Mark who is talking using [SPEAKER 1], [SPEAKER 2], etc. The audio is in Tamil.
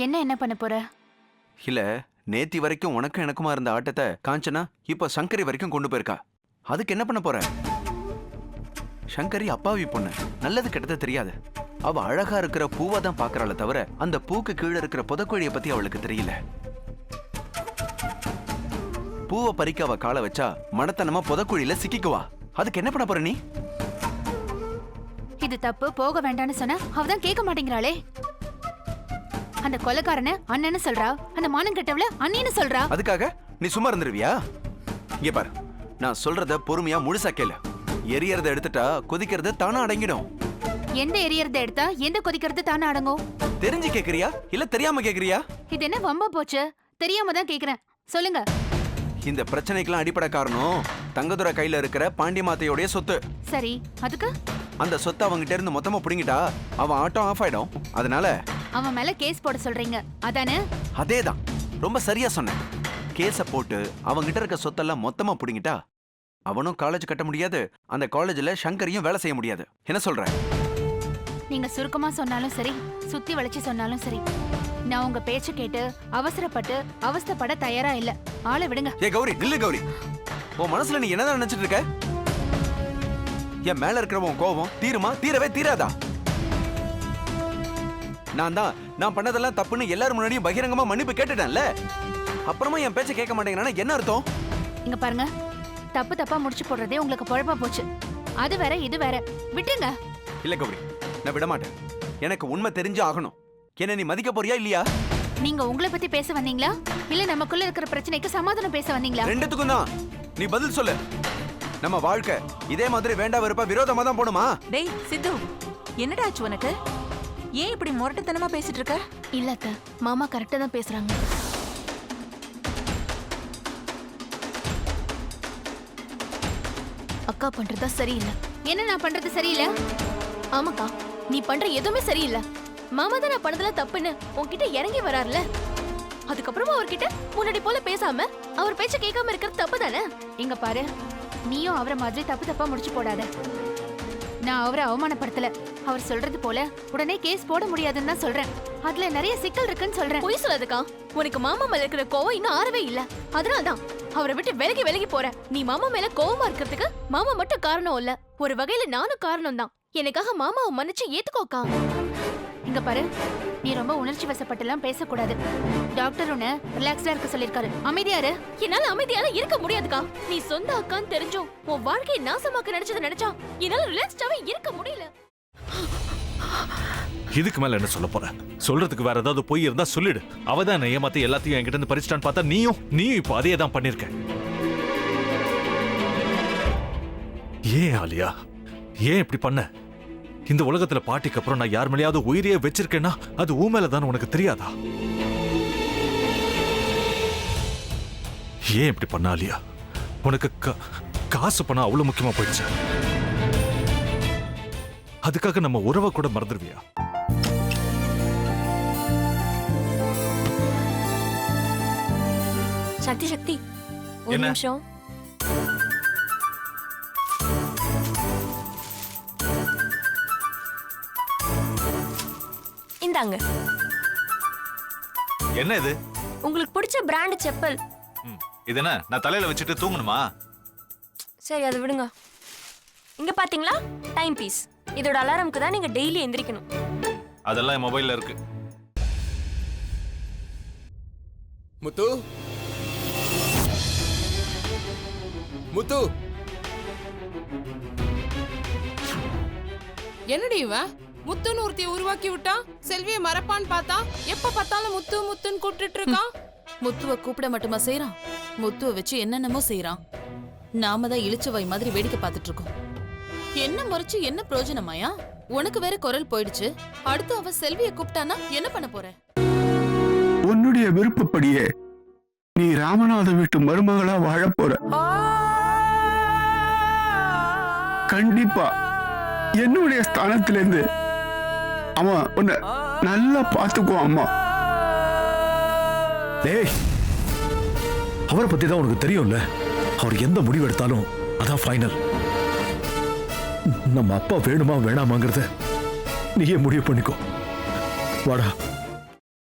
[SPEAKER 1] என்ன பண்ண போற?
[SPEAKER 2] இல்ல, நேத்தி வரைக்கும் உனக்கும் எனக்குமா இருந்த ஆட்டத்தை காஞ்சனா இப்ப சங்கரி வரைக்கும் கொண்டு போயிருக்கா. அதுக்கு என்ன பண்ண போற? சங்கரி அப்பாவி பொண்ணு, நல்லது கெட்டது தெரியாது. அவ அழகா இருக்கிற பூவை தான் பாக்குறாள தவிர அந்த பூக்கு கீழே இருக்கிற புதக்கோழியை பத்தி அவளுக்கு தெரியல. பூவை பறிக்க அவ காலை வச்சா மடத்தனமா புதக்குழியில சிக்கிக்குவா. அதுக்கு என்ன பண்ண போற நீ?
[SPEAKER 1] இது தப்பு, போக வேண்டாம்னு சொன்னா அவதான் கேட்க மாட்டேங்கிறாளே. அந்த கொலைக்காரன அண்ணன்னு சொல்றா, அந்த மானம் கெட்டவள அண்ணின்னு சொல்றா.
[SPEAKER 2] அதுக்காக நீ சும்மா இருந்துருவியா? இங்க பாரு, நான் சொல்றத பொறுமையா முழுசா கேளு. எரியறத எடுத்துட்டா கொதிக்கிறது தானா அடங்கிடும்.
[SPEAKER 1] எந்த எரியறத எடுத்தா எந்த கொதிக்கிறது தானா அடங்கும்?
[SPEAKER 2] தெரிஞ்சு கேக்குறியா இல்ல தெரியாம கேக்குறியா?
[SPEAKER 1] இது என்ன வம்பா போச்சு? தெரியாம தான் கேக்குறேன், சொல்லுங்க.
[SPEAKER 2] இந்த பிரச்சனைக்கெல்லாம் அடிப்படை காரணம் தங்கதுரை கையில இருக்கிற பாண்டியமாத்தையோடைய சொத்து.
[SPEAKER 1] சரி, அதுக்கு
[SPEAKER 2] அந்த சொத்தை அவங்கிட்ட இருந்து மொத்தமா புடுங்கிட்டா அவன் ஆட்டம் ஆஃப் ஆயிடும். அதனால
[SPEAKER 1] அவன் மேல கேஸ் போட சொல்றீங்க, அதானே?
[SPEAKER 2] அதேதான், ரொம்ப சரியா சொன்னேன். கேஸ போட்டு அவங்கிட்ட இருக்க சொத்தெல்லாம் மொத்தமா புடுங்கிட்டா அவனும் காலேஜ் கட்ட முடியாது, அந்த காலேஜ்ல சங்கரியும் வேலை செய்ய முடியாது. என்ன சொல்ற?
[SPEAKER 1] நீங்க சுருக்கமா சொன்னாலும் சரி, சுத்தி வளைச்சு சொன்னாலும் சரி, நான் உங்க பேச்ச கேட்டு அவசரப்பட்டு அவஸ்தைப்பட தயாரா இல்ல. ஆளை விடுங்க.
[SPEAKER 2] ஏ கௌரி, நில்லு கௌரி. உன் மனசுல நீ என்னதான் நினைச்சிட்டு இருக்க? என் மேல இருக்கிறவன் கோபம் தீருமா? தீரவே தீராதா? நான் பண்ணதெல்லாம் தப்புன்னு எல்லாரும் முன்னாடியும் பகிரங்கமா மன்னிப்பு கேட்டுட்டேன்ல. அப்புறமா என் பேச்ச கேட்க மாட்டேங்கிறானா என்ன அர்த்தம்?
[SPEAKER 1] இங்க பாருங்க, தப்பா முடிச்சு போடுறதே உங்களுக்கு பொழப்பா போச்சு. அது வேற இது வேற, விட்டுங்க.
[SPEAKER 2] இல்ல கௌரி, நான் விட மாட்டேன். எனக்கு உண்மை தெரிஞ்சு ஆகணும். என்ன நீ மதிக்க போறியா இல்லையா?
[SPEAKER 1] நீங்க உங்களை பத்தி பேச வந்தீங்களா இல்ல நமக்குள்ள இருக்கிற பிரச்சனைக்கு சமாதானம் பேச வந்தீங்களா?
[SPEAKER 2] ரெண்டுத்துக்கும் தான். நீ பதில் சொல்லு. நம்ம வாழ்க்கை இதே மாதிரி வேண்டா வெறுப்பா விரோதமா தான் போணுமா?
[SPEAKER 3] டேய் சித்து, என்னடா ஆச்சு உனக்கு? ஏன் இப்படி முரட்டுத்தனமா பேசிட்டு இருக்க?
[SPEAKER 1] இல்ல அத்தை, மாமா கரெக்டா தான் பேசுறாங்க. அக்கா பண்றதா சரியில்லை. என்ன நான் பண்றது சரியில்லை? ஆமாக்கா, நீ பண்ற எதுவுமே சரியில்லை. மாமா தான் நான் பண்ணதுல தப்புன்னு உன்கிட்ட இறங்கி வராருல, அதுக்கப்புறமா அவர்கிட்ட முன்னாடி போல பேசாம அவர் பேச்ச கேட்காம இருக்கிறது தப்பு தானே? இங்க பாரு, நீயும் அவரை மாதிரி தப்பா முடிச்சு போடாத. நான் அவரை அவமானப்படுத்தல. அவர் சொல்றது போல உடனே கேஸ் போட முடியாதுன்னு தான் சொல்றேன். அதுல நிறைய சிக்கல் இருக்குன்னு சொல்றேன். பொய் சொல்லாதக்கா, உனக்கு மாமா மேல இருக்கிற கோவம் இன்னும் ஆறவே இல்ல. அதனால்தான் அவரை விட்டு விலகி போற. நீ மாமா மேல கோவமா இருக்கிறதுக்கு மாமா மட்டும் காரணம் இல்ல, ஒரு வகையில நானும் காரணம் தான். எனக்காக மாமாவை மன்னிச்சு ஏத்துக்கோக்கா. இங்க பாரு, நீ ரொம்ப உணர்ச்சி வசப்பட்டெல்லாம் பேசக்கூடாது. டாக்டர் உன்னை ரிலாக்ஸ்டா இருக்க சொல்லிருக்காரு. அமைதியாரு. என்னால அமைதியால இருக்க முடியாதுக்கா. நீ சொந்த அக்கான்னு தெரிஞ்சும் உன் வாழ்க்கையை நாசமாக்க நினைச்சா என்னால ரிலாக்ஸ்டாவே இருக்க முடியல.
[SPEAKER 4] இதுக்கு மேல என்ன சொல்ல போற? சொல்றதுக்கு வேற ஏதாவது போய் இருந்தா சொல்லிடு. அவதான் ஏமாத்தி எல்லாத்தையும் என்கிட்ட இருந்து பறிச்சிட்டான்னு பார்த்தா நீயும் இப்ப அதே தான் பண்ணிருக்க. ஏன் ஆலியா, ஏன் இப்படி பண்ண? இந்த உலகத்துல பாட்டிக்கு அப்புறம் நான் யார் மேலேயாவது உயிரையே வச்சிருக்கேன்னா அது ஊ மேலதான் உனக்கு தெரியாதா? ஏன் இப்படி பண்ண ஆலியா? உனக்கு காசு பணம் அவ்வளவு முக்கியமா போயிடுச்சு. அதுக்காக நம்ம உறவை கூட மறந்துடுவியா?
[SPEAKER 1] சக்தி ஒரு நிமிஷம். இந்தாங்க.
[SPEAKER 4] என்ன இது?
[SPEAKER 1] உங்களுக்கு பிடிச்ச பிராண்ட் செப்பல்.
[SPEAKER 4] இது என்ன நான் தலையில வச்சுட்டு தூங்கணுமா?
[SPEAKER 1] சரி, அதை விடுங்க. இங்க பாத்தீங்களா, டைம் பீஸ். இதோட அலாரம்க்கு தான் நீங்க டெய்லி எந்திரிக்கணும்.
[SPEAKER 4] அதெல்லாம் என் மொபைல்ல இருக்கு.
[SPEAKER 5] முத்து, முத்து,
[SPEAKER 6] என்னடி இவன் முத்துன்னு ஒருத்தைய உருவாக்கி விட்டான். செல்வியை மறப்பான்னு பார்த்தா எப்ப பார்த்தாலும் முத்து முத்துன்னு கூப்பிட்டு இருக்கான்.
[SPEAKER 7] முத்துவ கூப்பிட மட்டுமா செய்யறான், முத்துவ வச்சு என்னென்னமோ செய்யறான். நாம தான் இழிச்சவாய் மாதிரி வேடிக்கை பார்த்துட்டு இருக்கோம். என்ன முறைச்சு என்ன பிரயோஜனமாயா? உனக்கு வேற குரல் போயிடுச்சு. அடுத்து அவ செல்வியை கூப்பிட்டானா என்ன பண்ண போற?
[SPEAKER 8] உன்னுடைய விருப்பப்படியே நீ ராமநாத வீட்டு மருமகளா வாழ போற. கண்டிப்பா என்னுடைய ஸ்தானத்திலிருந்து அவன் உன்னை நல்லா பார்த்துக்குவான். அம்மா,
[SPEAKER 9] டேய், அவரை பத்தி தான் உனக்கு தெரியும்ல. அவர் எந்த முடிவு எடுத்தாலும் அதான் ஃபைனல். நம்ம அப்பா வேணுமா வேணாமாங்கிறத நீயே முடிவு பண்ணிக்கோ. வாடா.